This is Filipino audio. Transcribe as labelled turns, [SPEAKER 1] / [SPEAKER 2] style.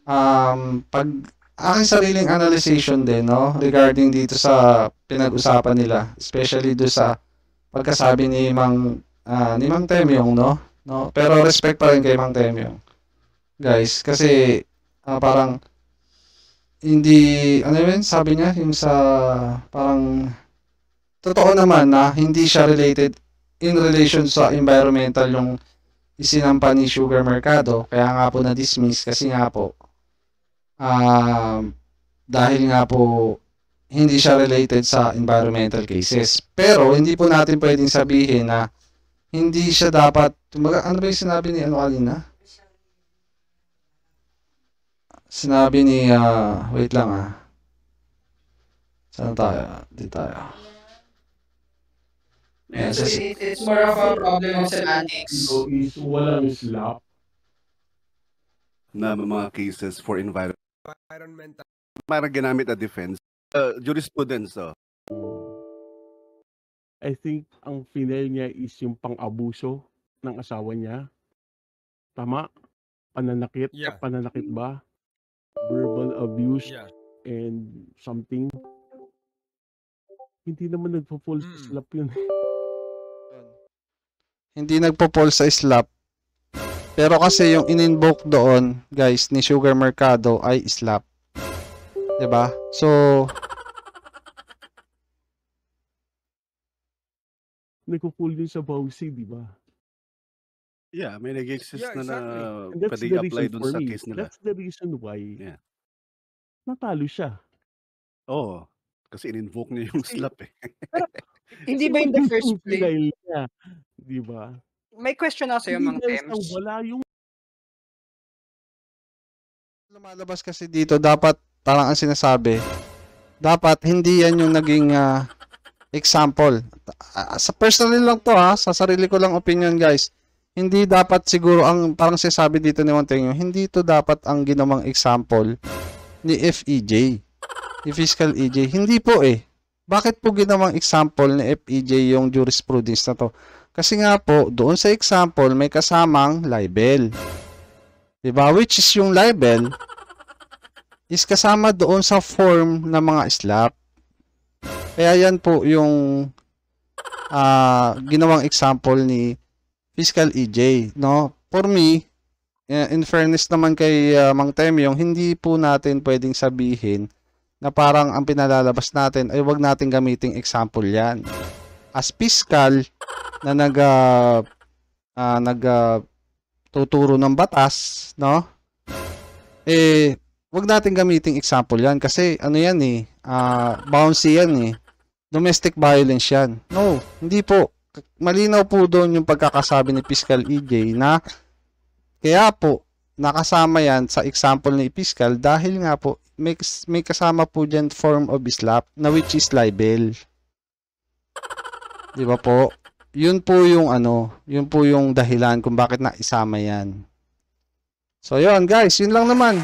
[SPEAKER 1] Pag aking sariling analyzation din, no, regarding dito sa pinag-usapan nila, especially do sa pagkasabi ni Mang Temyong, no, pero respect pa rin kay Mang Temyong, guys, kasi parang hindi, ano yun, sabi niya, yung sa parang totoo naman na hindi siya related in relation sa environmental yung isinampa ni Sugar Mercado, kaya nga po na-dismiss kasi nga po dahil nga po hindi siya related sa environmental cases. Pero hindi po natin pwedeng sabihin na hindi siya dapat, ano ba yung sinabi ni ano kanina? Sinabi ni, wait lang Saan tayo? Di tayo.
[SPEAKER 2] Actually, it's more of a problem of semantics.
[SPEAKER 3] So, is walang slap
[SPEAKER 4] na mga cases for environmental.
[SPEAKER 5] Parang ginamit na defense. Jurisprudence.
[SPEAKER 3] I think ang final niya is yung pang-abuso ng asawa niya. Tama? Pananakit?
[SPEAKER 6] Yeah.
[SPEAKER 3] Pananakit ba? Verbal abuse
[SPEAKER 6] Yeah.
[SPEAKER 3] and something. Hindi naman nagpo-fall sa slap yun.
[SPEAKER 1] Hindi nagpo-fall sa slap. Pero kasi yung in-invoke doon, guys, ni Sugar Mercado ay slap. 'Di ba? So,
[SPEAKER 3] Nagpo-fall yun sa Bausi, di ba?
[SPEAKER 4] Yeah, may nag-exist
[SPEAKER 6] Yeah,
[SPEAKER 4] na
[SPEAKER 6] exactly.
[SPEAKER 3] And that's
[SPEAKER 4] pwede
[SPEAKER 3] the
[SPEAKER 4] i-apply
[SPEAKER 3] reason
[SPEAKER 4] dun
[SPEAKER 3] for
[SPEAKER 4] sa
[SPEAKER 3] me.
[SPEAKER 4] case nila.
[SPEAKER 3] That's the reason why
[SPEAKER 4] Yeah.
[SPEAKER 3] natalo siya.
[SPEAKER 4] Oo. Kasi in-invoke niya yung
[SPEAKER 2] Kasi-
[SPEAKER 4] slap eh.
[SPEAKER 2] Hindi ba in the first
[SPEAKER 3] Yung
[SPEAKER 2] place?
[SPEAKER 3] denial niya, di ba?
[SPEAKER 2] May question ako sa'yo,
[SPEAKER 3] Hindi
[SPEAKER 2] Mang
[SPEAKER 3] dahil sa
[SPEAKER 2] Tems.
[SPEAKER 3] wala yung
[SPEAKER 1] lumalabas kasi dito, dapat, parang ang sinasabi, dapat hindi yan yung naging example. Sa personal lang to sa sarili ko lang opinion, guys. Hindi dapat siguro ang parang sinasabi dito ni Monteño, hindi to dapat ang ginawang example ni FEJ, ni Fiscal EJ. Hindi po Bakit po ginawang example ni FEJ yung jurisprudence na to? Kasi nga po, doon sa example, may kasamang libel. Diba? Which is yung libel is kasama doon sa form ng mga slap. Kaya yan po yung ginawang example ni Fiscal EJ, no? For me, in fairness naman kay Mang Temyong, hindi po natin pwedeng sabihin na parang ang pinalalabas natin ay wag natin gamiting example yan. As fiscal na tuturo ng batas, no? Wag natin gamiting example yan kasi ano yan bouncy yan domestic violence yan. No, hindi po. Malinaw po doon yung pagkakasabi ni Fiscal EJ na kaya po nakasama yan sa example ni Fiscal dahil nga po may kasama po dyan form of slap na which is libel. Di ba po? Yun po yung dahilan kung bakit naisama yan. So yun guys, yun lang naman.